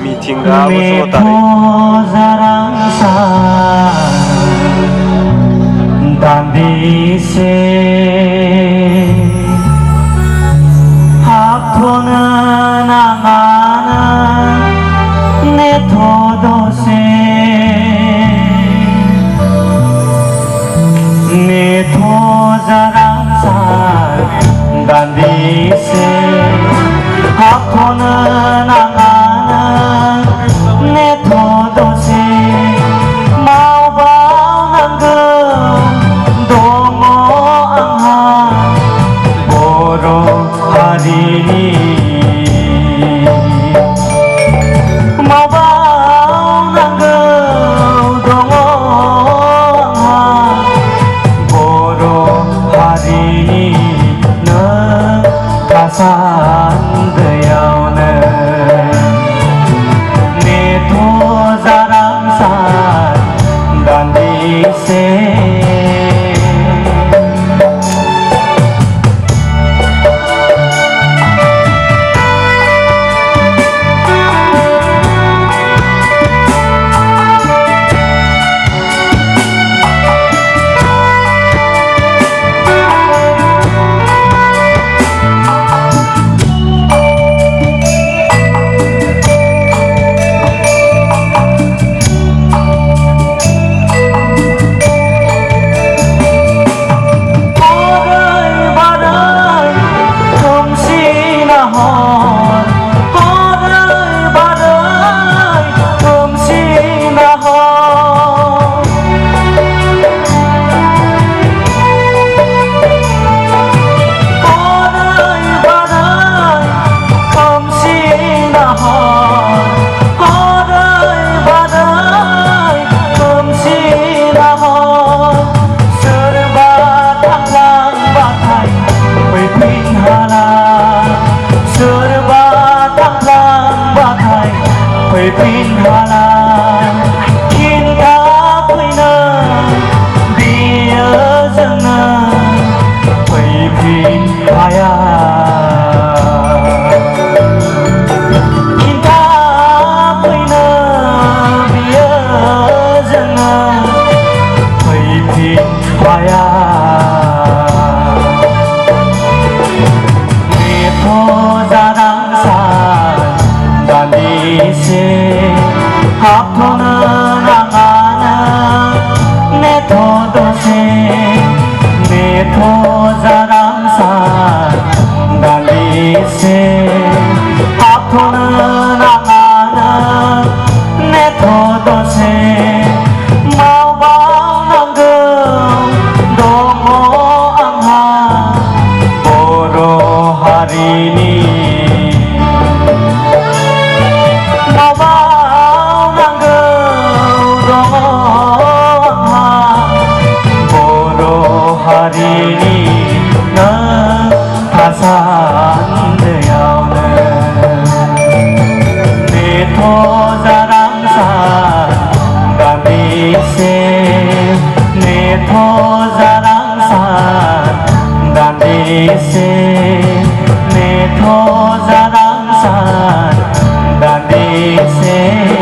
mitinggamu sotari jarang dan dise hakona nangana ne thodose ne tho jarang dan dise hakona nangana ne thodose mau bao nanggo dongo angha boro harini mau bao nanggo dongo angha boro harini ne kasan dayauna jarang dan dise pin hala cinta puina dia jana pin haya cinta puina dia jana pin haya neto jarang dan dise hakona nangana ne thodose neto jarang dan dise hakona nangana ne thodose mau bao nanggo dongo angha boro harini harini na kasan dayauna neto jarang dan dise neto jarang dan dise neto jarang dan dise